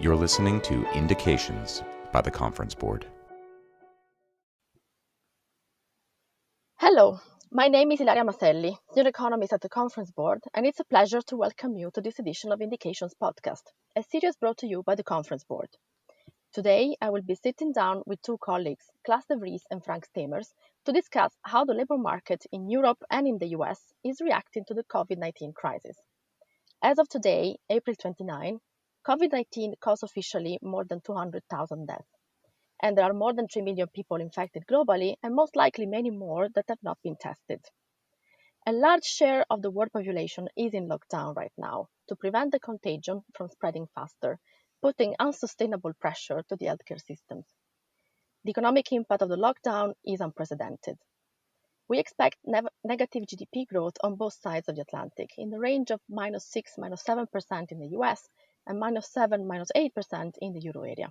You're listening to Indications by the Conference Board. Hello, my name is Ilaria Maselli, Senior Economist at the Conference Board, and it's a pleasure to welcome you to this edition of Indications podcast, a series brought to you by the Conference Board. Today, I will be sitting down with two colleagues, Klaas de Vries and Frank Stemers, to discuss how the labor market in Europe and in the US is reacting to the COVID-19 crisis. As of today, April 29, COVID-19 caused officially more than 200,000 deaths. And there are more than 3 million people infected globally, and most likely many more that have not been tested. A large share of the world population is in lockdown right now to prevent the contagion from spreading faster, putting unsustainable pressure to the healthcare systems. The economic impact of the lockdown is unprecedented. We expect negative GDP growth on both sides of the Atlantic in the range of -6, -7% in the US and -7, -8% in the euro area.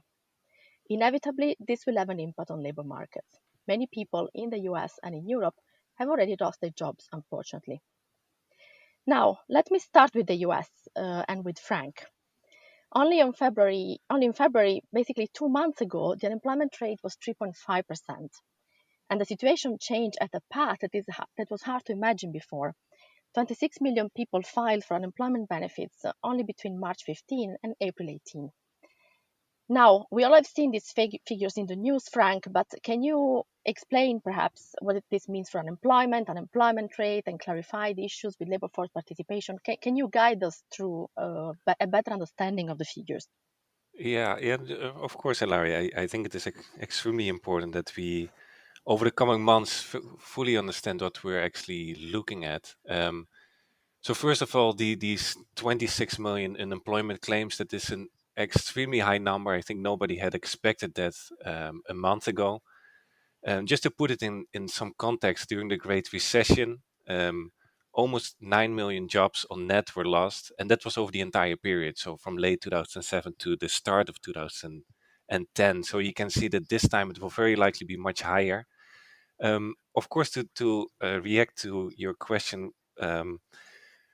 Inevitably, this will have an impact on labor markets. Many people in the US and in Europe have already lost their jobs, unfortunately. Now, let me start with the US and with Frank. Only in February, basically 2 months ago, the unemployment rate was 3.5%. And the situation changed at a path that was hard to imagine before. 26 million people filed for unemployment benefits only between March 15 and April 18. Now, we all have seen these figures in the news, Frank, but can you explain perhaps what this means for unemployment rate, and clarify the issues with labor force participation? Can you guide us through a better understanding of the figures? Of course, Hilary. I think it is extremely important that we, over the coming months, fully understand what we're actually looking at. So first of all, these 26 million unemployment claims, that is an extremely high number. I think nobody had expected that a month ago. Just to put it in some context, during the Great Recession, almost 9 million jobs on net were lost, and that was over the entire period. So from late 2007 to the start of 2010. So you can see that this time it will very likely be much higher. Of course, to react to your question,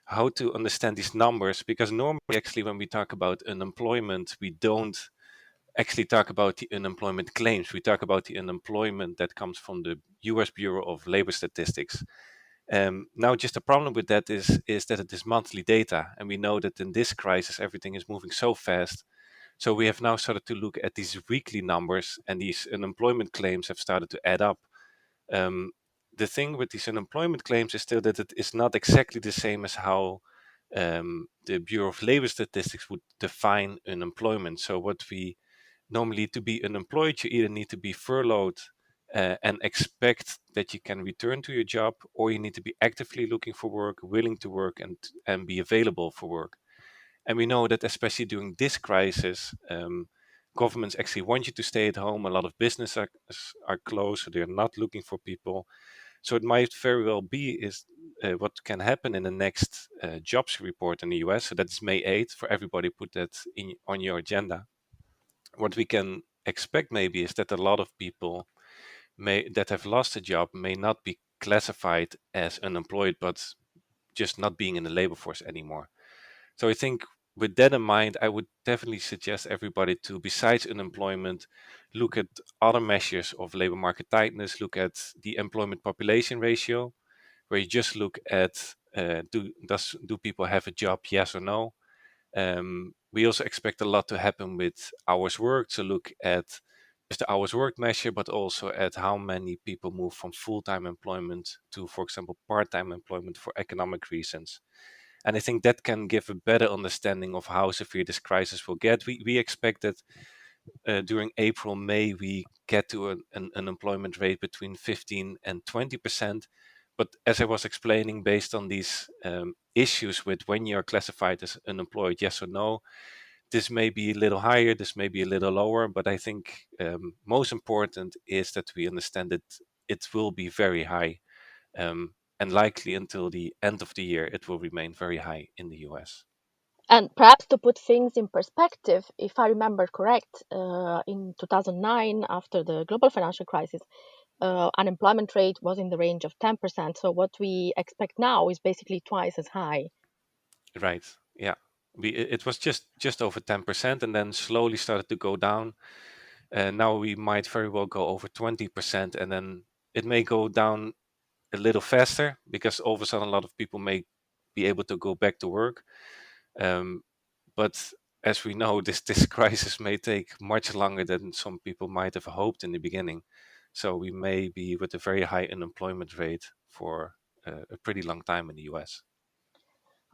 how to understand these numbers, because normally actually when we talk about unemployment, we don't actually talk about the unemployment claims. We talk about the unemployment that comes from the US Bureau of Labor Statistics. Now, just a problem with that is that it is monthly data, and we know that in this crisis everything is moving so fast. So we have now started to look at these weekly numbers, and these unemployment claims have started to add up. The thing with these unemployment claims is still that it is not exactly the same as how the Bureau of Labor Statistics would define unemployment. So what we normally, to be unemployed, you either need to be furloughed and expect that you can return to your job, or you need to be actively looking for work, willing to work, and be available for work. And we know that especially during this crisis, governments actually want you to stay at home. A lot of businesses are closed, so they're not looking for people. So it might very well be is what can happen in the next jobs report in the US. So that's May 8th. For everybody, put that on your agenda. What we can expect maybe is that a lot of people that have lost a job may not be classified as unemployed, but just not being in the labor force anymore. So I think with that in mind, I would definitely suggest everybody to, besides unemployment, look at other measures of labor market tightness, look at the employment population ratio, where you just look at do people have a job, yes or no. We also expect a lot to happen with hours worked, so look at just the hours worked measure, but also at how many people move from full-time employment to, for example, part-time employment for economic reasons. And I think that can give a better understanding of how severe this crisis will get. We expect that during April, May, we get to an unemployment rate between 15 and 20%. But as I was explaining, based on these issues with when you're classified as unemployed, yes or no, this may be a little higher, this may be a little lower. But I think most important is that we understand that it will be very high. And likely until the end of the year, it will remain very high in the US. And perhaps to put things in perspective, if I remember correct, in 2009, after the global financial crisis, unemployment rate was in the range of 10%. So what we expect now is basically twice as high. Right. Yeah. It was just over 10%, and then slowly started to go down. Now we might very well go over 20%, and then it may go down a little faster because all of a sudden a lot of people may be able to go back to work. But as we know, this crisis may take much longer than some people might have hoped in the beginning. So we may be with a very high unemployment rate for a pretty long time in the US.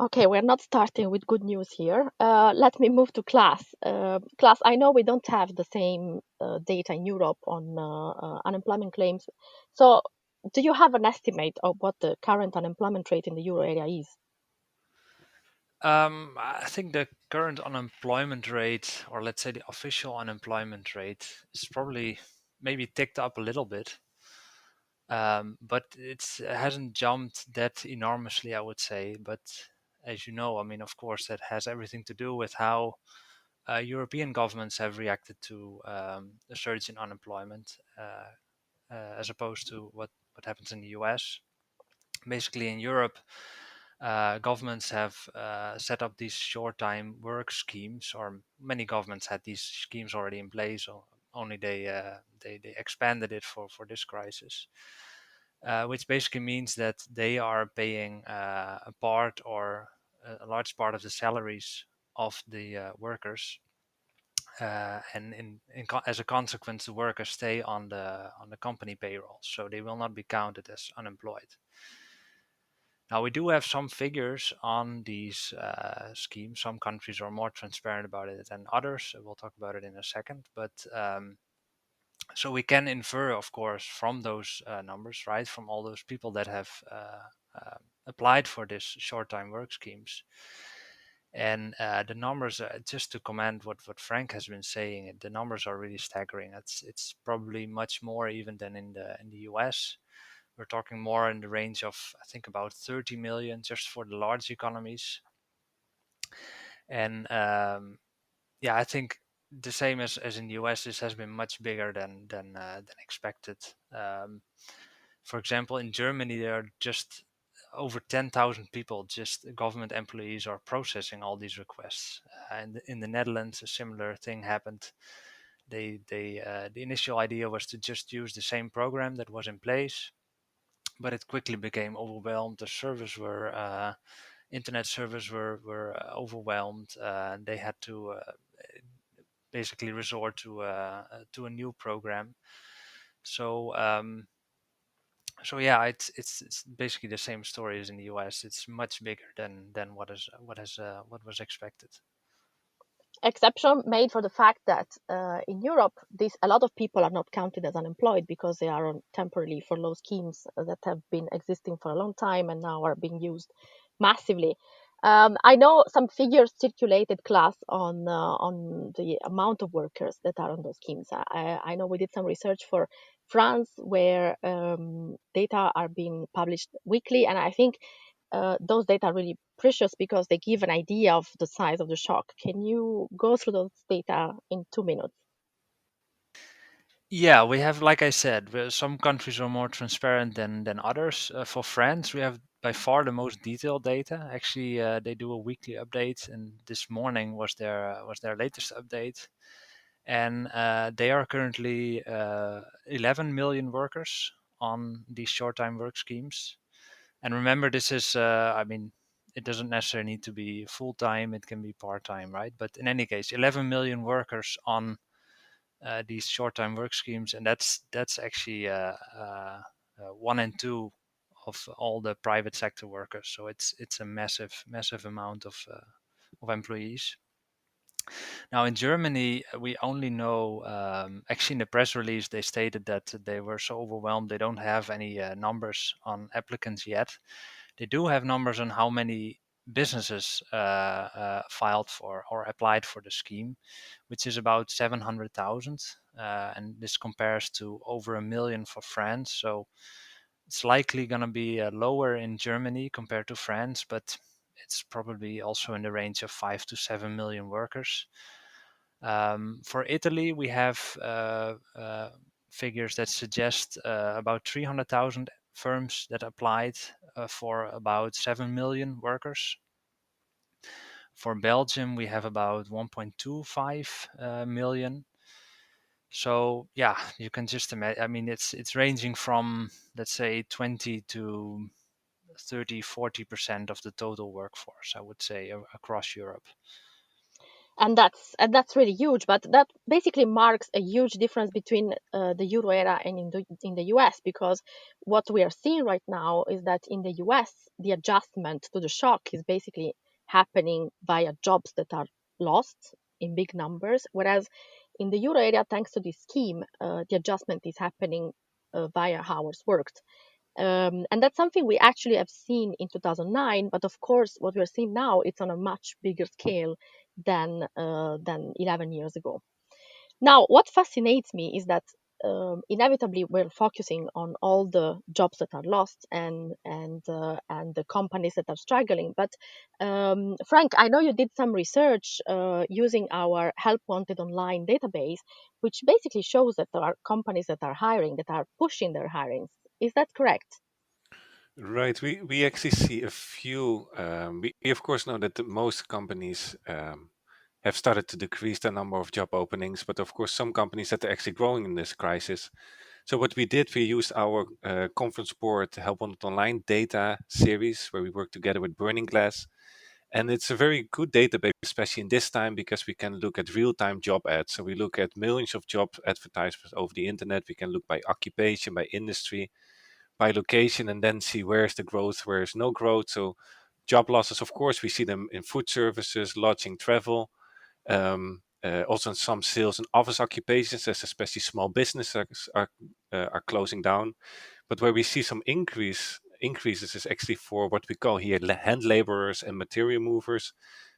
Okay, we're not starting with good news here. Let me move to class. Class, I know we don't have the same data in Europe on unemployment claims. So, do you have an estimate of what the current unemployment rate in the euro area is? I think the current unemployment rate, or let's say the official unemployment rate, is probably maybe ticked up a little bit. But it hasn't jumped that enormously, I would say. But as you know, I mean, of course, that has everything to do with how European governments have reacted to the surge in unemployment, as opposed to what happens in the US. Basically, in Europe, governments have set up these short-time work schemes, or many governments had these schemes already in place, or only they expanded it for this crisis. Which basically means that they are paying a part or a large part of the salaries of the workers, and as a consequence, the workers stay on the company payroll, so they will not be counted as unemployed. Now we do have some figures on these schemes. Some countries are more transparent about it than others. We'll talk about it in a second, but so we can infer, of course, from those numbers, right, from all those people that have applied for this short-time work schemes. And the numbers, just to comment what Frank has been saying, the numbers are really staggering. It's probably much more even than in the US. We're talking more in the range of, I think, about 30 million just for the large economies. And yeah, I think the same as in the US, this has been much bigger than expected. For example, in Germany, there are just over 10,000 people, just government employees, are processing all these requests. And in the Netherlands, a similar thing happened. The initial idea was to just use the same program that was in place, but it quickly became overwhelmed. The servers were internet servers were overwhelmed. They had to basically resort to a new program. So so yeah, it's basically the same story as in the US. It's much bigger than what was expected. Exception made for the fact that in Europe, a lot of people are not counted as unemployed because they are on temporarily furlough schemes that have been existing for a long time and now are being used massively. I know some figures circulated, class, on the amount of workers that are on those schemes. I know we did some research for France where data are being published weekly, and I think those data are really precious because they give an idea of the size of the shock. Can you go through those data in 2 minutes? Yeah, we have, like I said, some countries are more transparent than others. For France, we have by far the most detailed data. Actually, they do a weekly update, and this morning was their latest update. And they are currently 11 million workers on these short-time work schemes. And remember, this is, I mean, it doesn't necessarily need to be full-time; it can be part-time, right? But in any case, 11 million workers on these short-time work schemes, and that's actually 1 in 2 of all the private sector workers. So it's a massive amount of employees. Now in Germany, we only know. Actually, in the press release, they stated that they were so overwhelmed they don't have any numbers on applicants yet. They do have numbers on how many businesses filed for or applied for the scheme, which is about 700,000. And this compares to over 1 million for France. So it's likely going to be lower in Germany compared to France, but it's probably also in the range of 5 to 7 million workers. For Italy, we have figures that suggest about 300,000 firms that applied for about 7 million workers. For Belgium, we have about 1.25 million. So yeah, you can just imagine. I mean, it's ranging from, let's say, 20 to 30-40% of the total workforce, I would say, across Europe. And that's really huge. But that basically marks a huge difference between the euro area and in the US, because what we are seeing right now is that in the US the adjustment to the shock is basically happening via jobs that are lost in big numbers, whereas in the euro area, thanks to this scheme, the adjustment is happening via hours worked. And that's something we actually have seen in 2009, but of course, what we're seeing now, it's on a much bigger scale than 11 years ago. Now, what fascinates me is that inevitably we're focusing on all the jobs that are lost and the companies that are struggling. But Frank, I know you did some research using our Help Wanted online database, which basically shows that there are companies that are hiring, that are pushing their hirings. Is that correct? Right. We actually see a few. We of course know that most companies have started to decrease the number of job openings, but of course some companies that are actually growing in this crisis. So what we did, we used our conference board Help Wanted Online data series where we work together with Burning Glass. And it's a very good database, especially in this time, because we can look at real-time job ads. So we look at millions of job advertisements over the internet. We can look by occupation, by industry, by location, and then see where's the growth, where's no growth. So job losses, of course, we see them in food services, lodging, travel, also in some sales and office occupations, as especially small businesses are closing down. But where we see some increases is actually for what we call here hand laborers and material movers,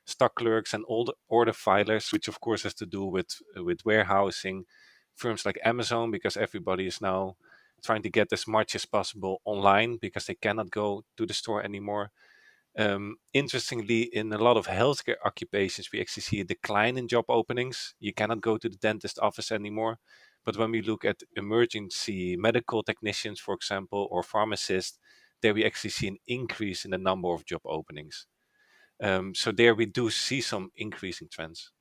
stock clerks, and all the order filers, which of course has to do with warehousing, firms like Amazon, because everybody is now trying to get as much as possible online because they cannot go to the store anymore. Interestingly, in a lot of healthcare occupations, we actually see a decline in job openings. You cannot go to the dentist office anymore. But when we look at emergency medical technicians, for example, or pharmacists, there we actually see an increase in the number of job openings. So there we do see some increasing trends.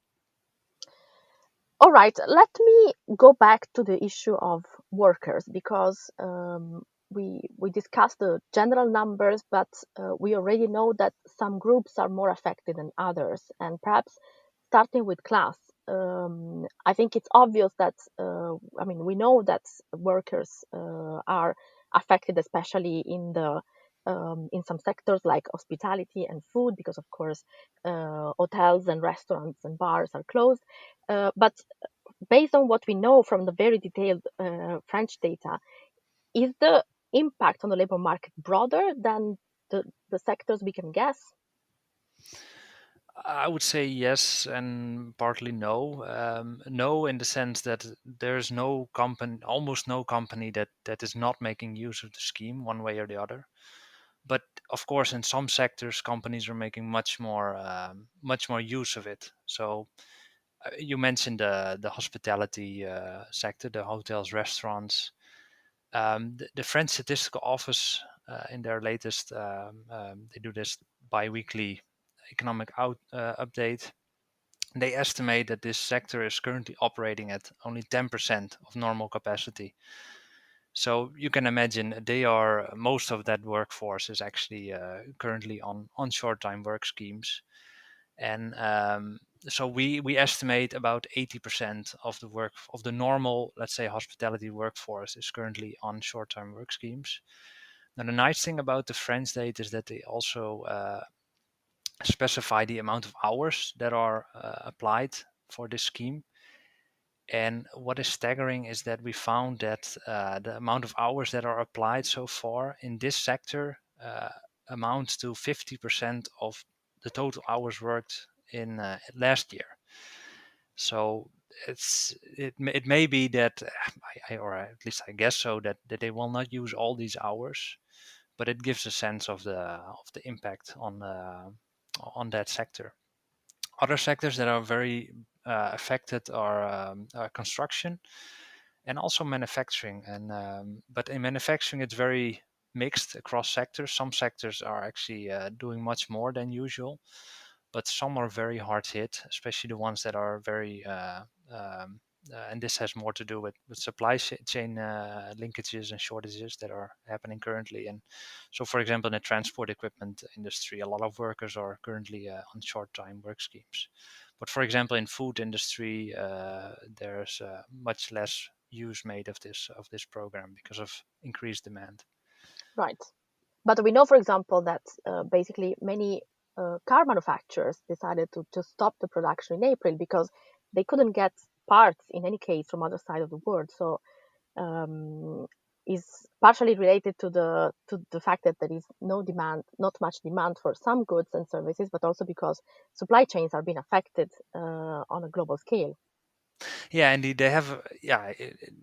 All right, let me go back to the issue of workers, because we discussed the general numbers, but we already know that some groups are more affected than others. And perhaps starting with class, I think it's obvious that, I mean, we know that workers are affected, especially in some sectors like hospitality and food, because of course hotels and restaurants and bars are closed. But based on what we know from the very detailed French data, is the impact on the labor market broader than the sectors we can guess? I would say yes and partly no. No, in the sense that there's no company, almost no company that is not making use of the scheme one way or the other. But of course, in some sectors, companies are making much more use of it. So you mentioned the hospitality sector, the hotels, restaurants. The French Statistical Office, in their latest, they do this bi-weekly economic update. They estimate that this sector is currently operating at only 10% of normal capacity. So you can imagine most of that workforce is actually currently on short-time work schemes. And so we estimate about 80% of the normal, let's say, hospitality workforce is currently on short-term work schemes. Now, the nice thing about the French data is that they also specify the amount of hours that are applied for this scheme. And what is staggering is that we found that the amount of hours that are applied so far in this sector amounts to 50% of the total hours worked in last year. So it may be that or at least I guess so, that they will not use all these hours, but it gives a sense of the impact on that sector. Other sectors that are very affected are construction and also manufacturing. And but in manufacturing, it's very mixed across sectors. Some sectors are actually doing much more than usual, but some are very hard hit, especially the ones that are very and this has more to do with supply chain linkages and shortages that are happening currently. And so, for example, in the transport equipment industry, a lot of workers are currently on short-time work schemes. But for example, in food industry, there's much less use made of this program because of increased demand. Right. But we know, for example, that basically many car manufacturers decided to stop the production in April because they couldn't get parts in any case from other side of the world. So is partially related to the fact that there is not much demand for some goods and services, but also because supply chains are being affected on a global scale. Yeah, indeed, they have. Yeah,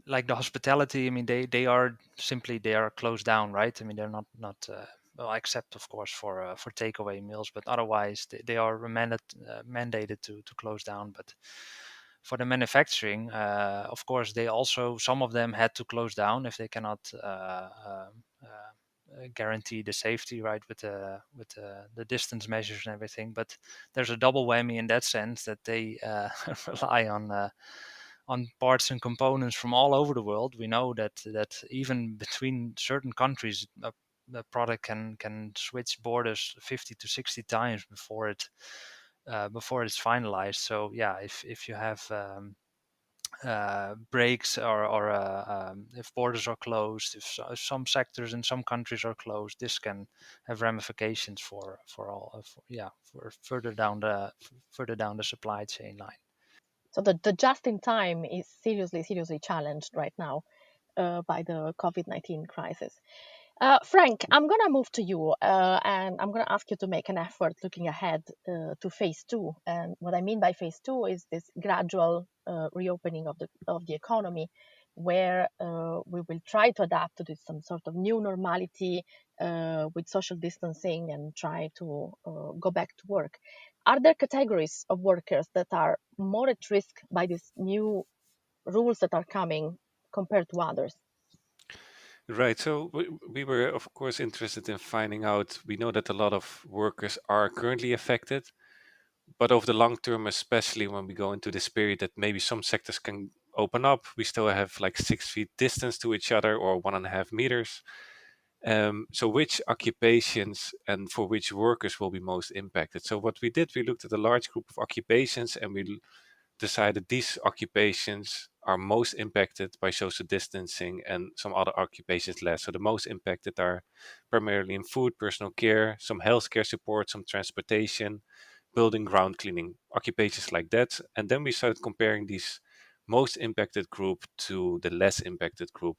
like the hospitality. I mean, they are closed down, right? I mean, they're not well, except of course for takeaway meals, but otherwise they are mandated to close down. But for the manufacturing, of course, they also, some of them had to close down if they cannot guarantee the safety, right, with the distance measures and everything. But there's a double whammy in that sense that they rely on parts and components from all over the world. We know that even between certain countries, a product can switch borders 50 to 60 times before it's finalized. So yeah, if you have breaks or if borders are closed, if some sectors in some countries are closed, this can have ramifications for further down the supply chain line. So the just in time is seriously challenged right now by the COVID-19 crisis. Frank, I'm going to move to you and I'm going to ask you to make an effort looking ahead to phase two. And what I mean by phase two is this gradual reopening of the economy, where we will try to adapt to this some sort of new normality with social distancing and try to go back to work. Are there categories of workers that are more at risk by these new rules that are coming compared to others? Right. So we were, of course, interested in finding out. We know that a lot of workers are currently affected, but over the long term, especially when we go into this period that maybe some sectors can open up, we still have like 6 feet distance to each other or 1.5 meters. So which occupations and for which workers will be most impacted? So what we did, we looked at a large group of occupations and we decided these occupations are most impacted by social distancing and some other occupations less. So the most impacted are primarily in food, personal care, some healthcare support, some transportation, building, ground cleaning, occupations like that. And then we started comparing these most impacted group to the less impacted group.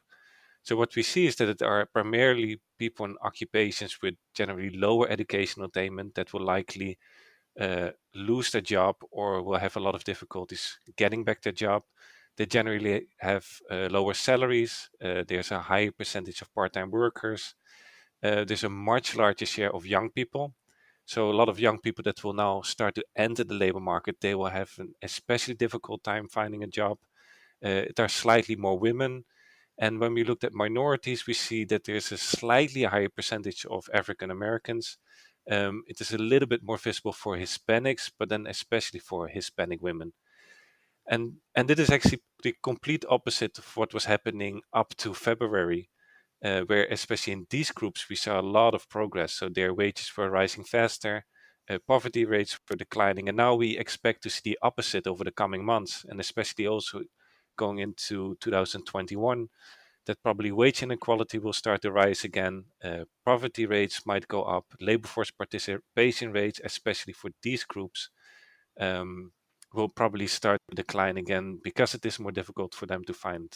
So what we see is that it are primarily people in occupations with generally lower educational attainment that will likely lose their job or will have a lot of difficulties getting back their job. They generally have lower salaries. There's a high percentage of part-time workers. There's a much larger share of young people. So a lot of young people that will now start to enter the labor market, they will have an especially difficult time finding a job. There are slightly more women. And when we looked at minorities, we see that there's a slightly higher percentage of African Americans. It is a little bit more visible for Hispanics, but then especially for Hispanic women. And it is actually the complete opposite of what was happening up to February, where especially in these groups we saw a lot of progress. So their wages were rising faster, poverty rates were declining, and now we expect to see the opposite over the coming months, and especially also going into 2021. That probably wage inequality will start to rise again. Poverty rates might go up. Labor force participation rates, especially for these groups, will probably start to decline again because it is more difficult for them to find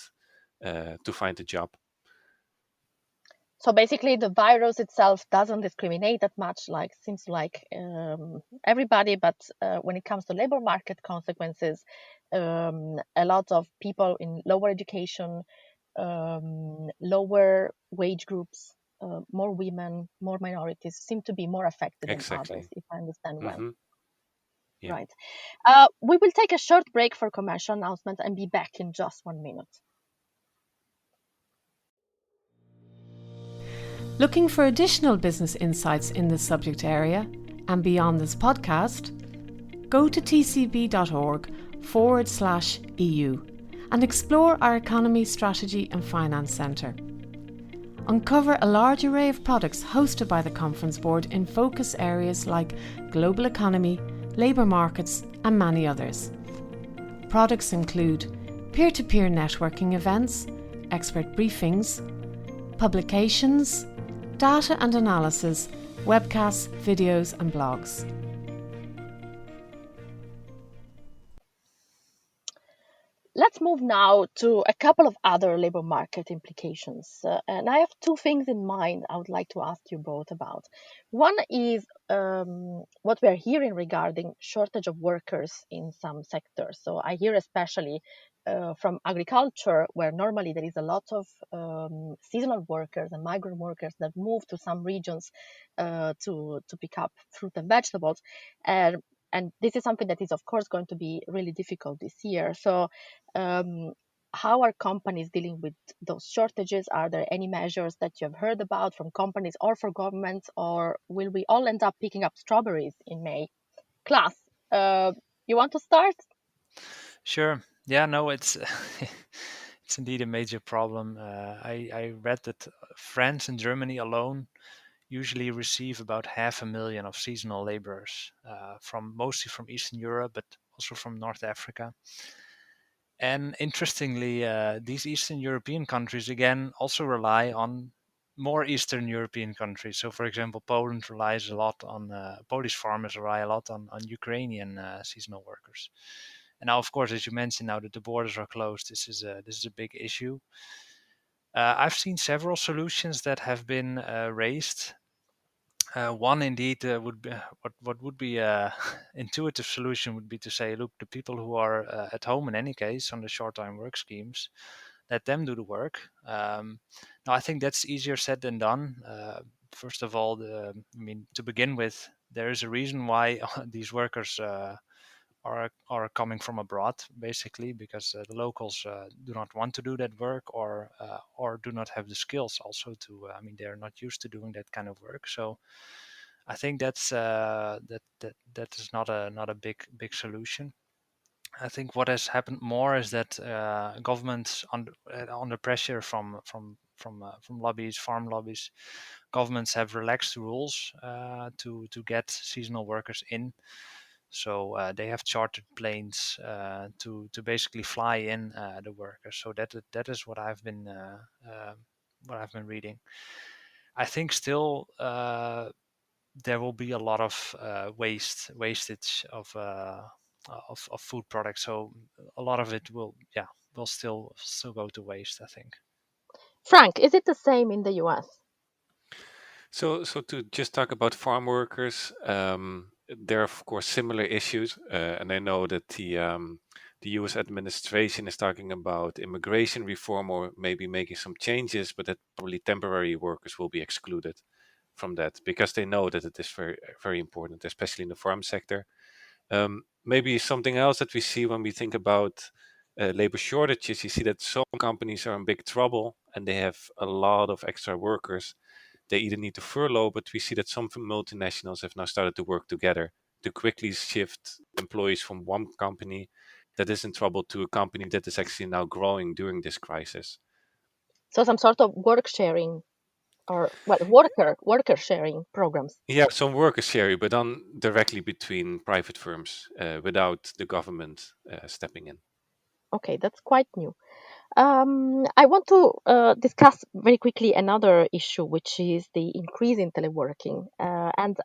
a job. So basically, the virus itself doesn't discriminate that much, like seems like everybody. But when it comes to labor market consequences, a lot of people in lower education, lower wage groups, more women, more minorities seem to be more affected than others, if I understand well. Yeah. Right. We will take a short break for commercial announcement and be back in just 1 minute. Looking for additional business insights in this subject area and beyond this podcast? go to tcb.org/EU and explore our Economy, Strategy and Finance Centre. Uncover a large array of products hosted by the Conference Board in focus areas like global economy, labour markets and many others. Products include peer-to-peer networking events, expert briefings, publications, data and analysis, webcasts, videos and blogs. Let's move now to a couple of other labour market implications. And I have two things in mind I would like to ask you both about. One is what we're hearing regarding shortage of workers in some sectors. So I hear especially from agriculture, where normally there is a lot of seasonal workers and migrant workers that move to some regions to pick up fruit and vegetables. And this is something that is, of course, going to be really difficult this year. So how are companies dealing with those shortages? Are there any measures that you have heard about from companies or for governments, or will we all end up picking up strawberries in May? Klaas, you want to start? Sure. Yeah, no, it's it's indeed a major problem. I read that France and Germany alone usually receive about 500,000 of seasonal laborers, mostly from Eastern Europe, but also from North Africa. And interestingly, these Eastern European countries again also rely on more Eastern European countries. So, for example, Poland relies a lot on Polish farmers rely a lot on Ukrainian seasonal workers. And now, of course, as you mentioned, now that the borders are closed, this is a big issue. I've seen several solutions that have been raised. One indeed would be what would be a intuitive solution would be to say, look, the people who are at home in any case on the short-time work schemes, let them do the work. Now I think that's easier said than done. First of all, to begin with, there is a reason why these workers are coming from abroad, basically because the locals do not want to do that work or do not have the skills also to. They're not used to doing that kind of work. So I think that's that is not a big solution. I think what has happened more is that governments under pressure from lobbies, farm lobbies, governments have relaxed rules to get seasonal workers in. So they have chartered planes to basically fly in the workers. So that is what I've been reading. I think still there will be a lot of wastage of food products. So a lot of it will still go to waste, I think. Frank, is it the same in the US? So to just talk about farm workers, there are of course similar issues, and I know that the U.S. administration is talking about immigration reform or maybe making some changes, but that probably temporary workers will be excluded from that because they know that it is very very important, especially in the farm sector. Maybe something else that we see when we think about labor shortages, you see that some companies are in big trouble and they have a lot of extra workers. They either need to furlough, but we see that some multinationals have now started to work together to quickly shift employees from one company that is in trouble to a company that is actually now growing during this crisis. So some sort of work sharing or worker sharing programs. Yeah, some worker sharing, but done directly between private firms without the government stepping in. Okay, that's quite new. I want to discuss very quickly another issue, which is the increase in teleworking. And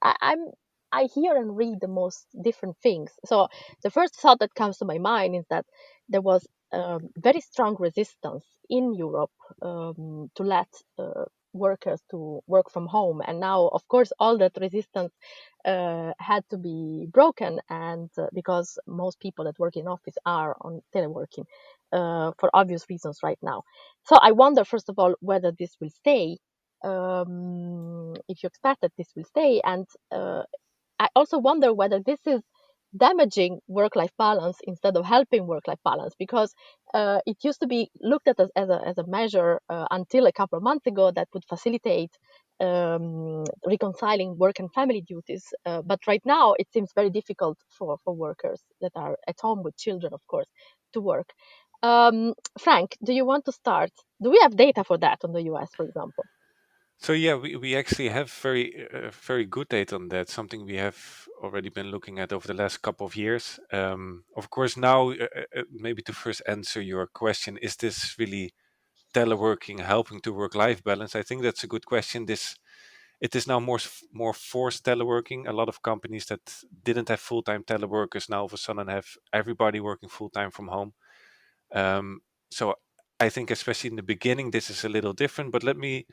I hear and read the most different things. So the first thought that comes to my mind is that there was very strong resistance in Europe to let workers to work from home, and now, of course, all that resistance had to be broken, and because most people that work in office are on teleworking for obvious reasons right now. So I wonder, first of all, whether this will stay, if you expect that this will stay. And I also wonder whether this is damaging work-life balance instead of helping work-life balance, because it used to be looked at as a measure until a couple of months ago that would facilitate reconciling work and family duties. But right now, it seems very difficult for workers that are at home with children, of course, to work. Frank, do you want to start? Do we have data for that on the US, for example? So yeah, we actually have very good data on that. Something we have already been looking at over the last couple of years. Of course, now maybe to first answer your question, is this really teleworking helping to work-life balance? I think that's a good question. It is now more forced teleworking. A lot of companies that didn't have full-time teleworkers now all of a sudden have everybody working full-time from home. So I think especially in the beginning this is a little different. But let me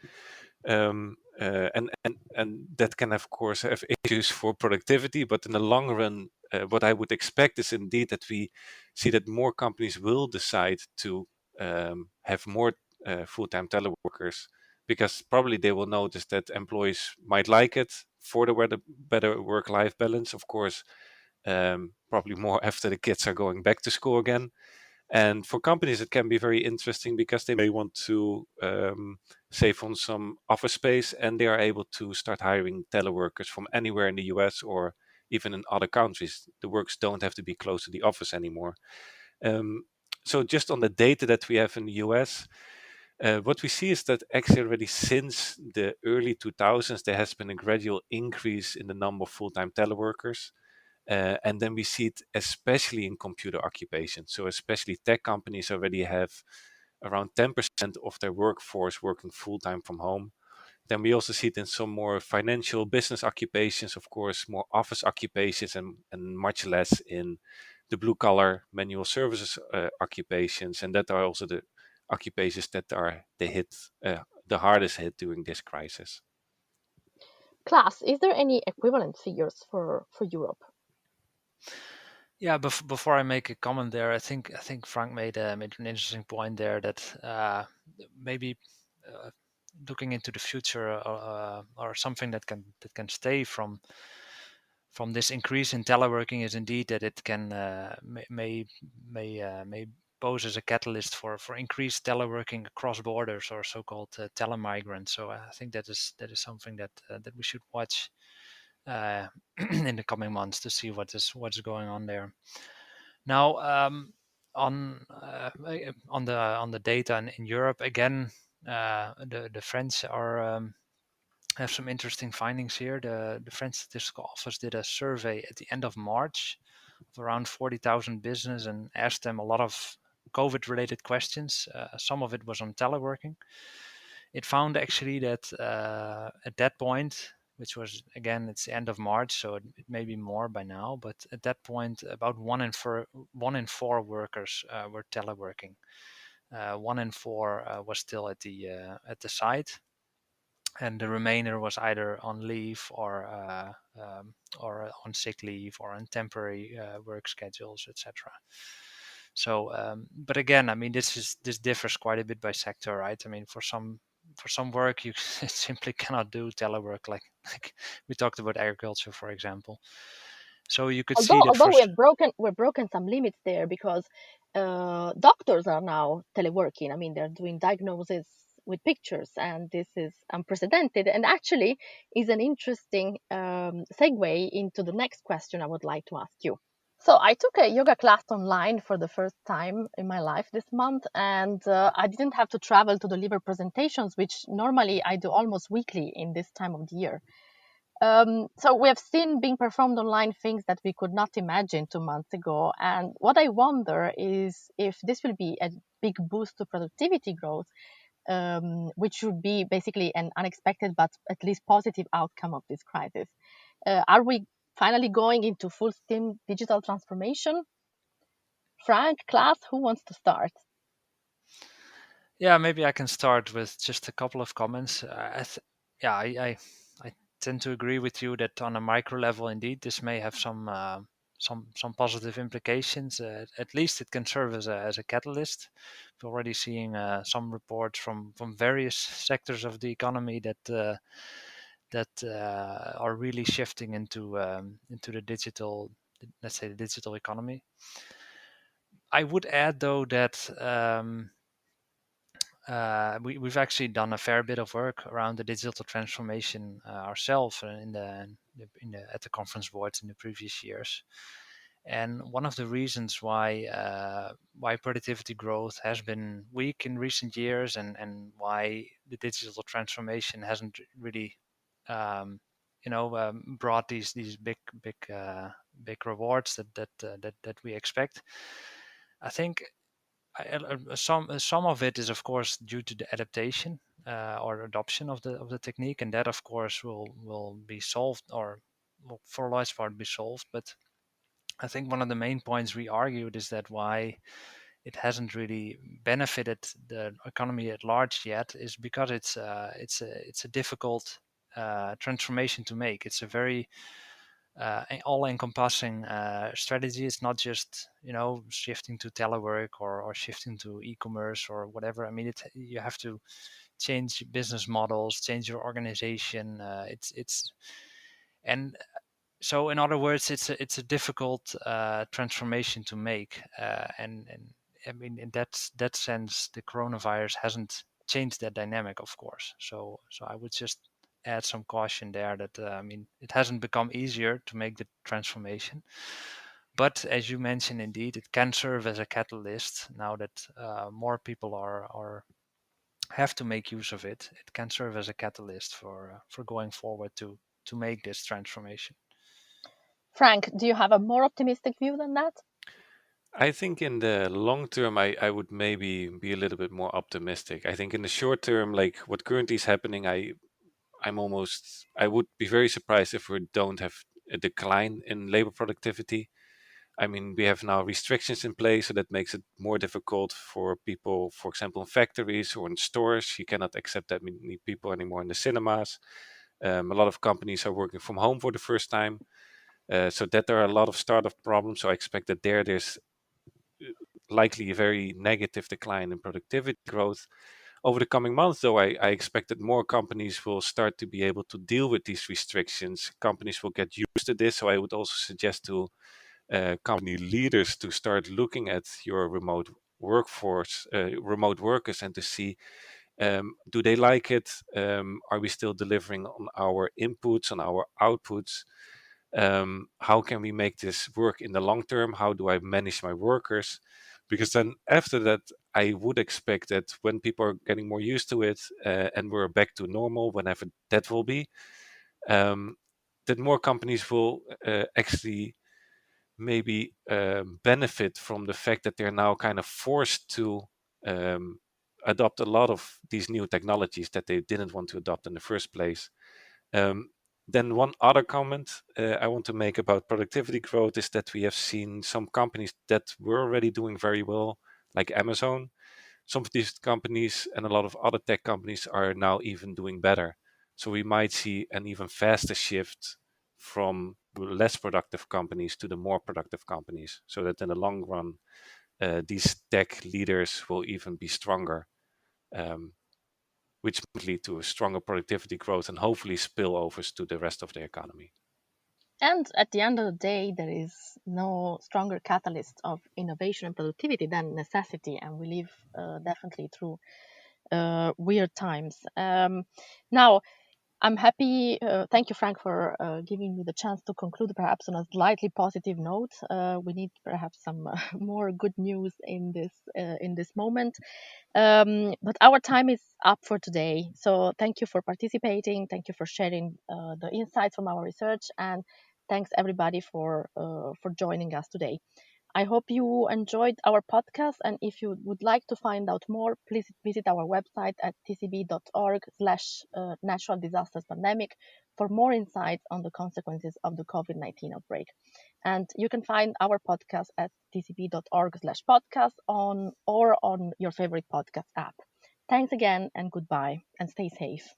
and that can of course have issues for productivity. But in the long run, what I would expect is indeed that we see that more companies will decide to have more full-time teleworkers, because probably they will notice that employees might like it for the better work-life balance. Of course, probably more after the kids are going back to school again. And for companies, it can be very interesting because they may want to save on some office space, and they are able to start hiring teleworkers from anywhere in the US or even in other countries. The works don't have to be close to the office anymore. So just on the data that we have in the US, what we see is that actually already since the early 2000s, there has been a gradual increase in the number of full-time teleworkers. And then we see it especially in computer occupations. So especially tech companies already have around 10% of their workforce working full-time from home. Then we also see it in some more financial business occupations, of course, more office occupations, and much less in the blue-collar manual services occupations. And that are also the occupations that are the hardest hit during this crisis. Klaas, is there any equivalent figures for Europe? Yeah, before I make a comment there, I think Frank made an interesting point there that maybe looking into the future or something that can stay from this increase in teleworking is indeed that it can may pose as a catalyst for increased teleworking across borders, or so-called telemigrants. So I think that is something that we should watch in the coming months to see what's going on there. Now, on the data in Europe again, the French are have some interesting findings here. The French Statistical Office did a survey at the end of March of around 40,000 business and asked them a lot of COVID-related questions. Some of it was on teleworking. It found actually that at that point, which was, again, it's the end of March, so it may be more by now, but at that point, about one in four workers were teleworking. 1 in 4 was still at the site, and the remainder was either on leave or on sick leave or on temporary work schedules, etc. So, but again, I mean, this differs quite a bit by sector, right? I mean, for some work, you simply cannot do telework, like we talked about agriculture, for example. So you could see that. Although we've broken some limits there, because doctors are now teleworking. I mean, they're doing diagnosis with pictures, and this is unprecedented, and actually is an interesting segue into the next question I would like to ask you. So I took a yoga class online for the first time in my life this month, and I didn't have to travel to deliver presentations, which normally I do almost weekly in this time of the year. So we have seen being performed online things that we could not imagine 2 months ago. And what I wonder is if this will be a big boost to productivity growth, which would be basically an unexpected but at least positive outcome of this crisis. Are we finally going into full steam digital transformation? Frank, Klaas, who wants to start? Yeah, maybe I can start with just a couple of comments. I tend to agree with you that on a micro level, indeed, this may have some positive implications. At least it can serve as a catalyst. We're already seeing some reports from various sectors of the economy that are really shifting into the digital, let's say, the digital economy. I would add, though, that we've actually done a fair bit of work around the digital transformation ourselves at the conference boards in the previous years. And one of the reasons why productivity growth has been weak in recent years, and why the digital transformation hasn't really brought these big rewards that we expect. I think some of it is, of course, due to the adaptation or adoption of the technique, and that, of course, will be solved, or will for a large part be solved. But I think one of the main points we argued is that why it hasn't really benefited the economy at large yet is because it's a difficult transformation to make. It's a very all-encompassing strategy. It's not just shifting to telework or shifting to e-commerce or whatever. I mean, you have to change business models, change your organization. And so, in other words, it's a difficult transformation to make, and I mean, in that sense, the coronavirus hasn't changed that dynamic, of course. So I would just add some caution there that I mean, it hasn't become easier to make the transformation, but as you mentioned, indeed, it can serve as a catalyst now that more people have to make use of it. It can serve as a catalyst for going forward to make this transformation. Frank, do you have a more optimistic view than that? I think in the long term, I would maybe be a little bit more optimistic. I think in the short term, like what currently is happening, I would be very surprised if we don't have a decline in labor productivity. I mean, we have now restrictions in place, so that makes it more difficult for people, for example, in factories or in stores. You cannot accept that many people anymore in the cinemas. A lot of companies are working from home for the first time. So that there are a lot of startup problems. So I expect that there's likely a very negative decline in productivity growth. Over the coming months, though, I expect that more companies will start to be able to deal with these restrictions. Companies will get used to this. So I would also suggest to company leaders to start looking at your remote workforce, remote workers, and to see, do they like it? Are we still delivering on our inputs, on our outputs? How can we make this work in the long term? How do I manage my workers? Because then after that, I would expect that when people are getting more used to it and we're back to normal, whenever that will be, that more companies will actually maybe benefit from the fact that they're now kind of forced to adopt a lot of these new technologies that they didn't want to adopt in the first place. Then one other comment I want to make about productivity growth is that we have seen some companies that were already doing very well, like Amazon. Some of these companies and a lot of other tech companies are now even doing better. So we might see an even faster shift from less productive companies to the more productive companies, so that in the long run, these tech leaders will even be stronger, which might lead to a stronger productivity growth and hopefully spillovers to the rest of the economy. And at the end of the day, there is no stronger catalyst of innovation and productivity than necessity, and we live definitely through weird times. Now, I'm happy. Thank you, Frank, for giving me the chance to conclude perhaps on a slightly positive note. We need perhaps some more good news in this moment. But our time is up for today. So thank you for participating. Thank you for sharing the insights from our research, and thanks everybody for joining us today. I hope you enjoyed our podcast, and if you would like to find out more, please visit our website at tcb.org/natural disasters pandemic for more insights on the consequences of the COVID-19 outbreak. And you can find our podcast at tcb.org/podcast or on your favorite podcast app. Thanks again, and goodbye, and stay safe.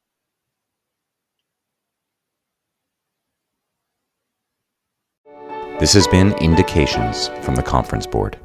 This has been Indications from the Conference Board.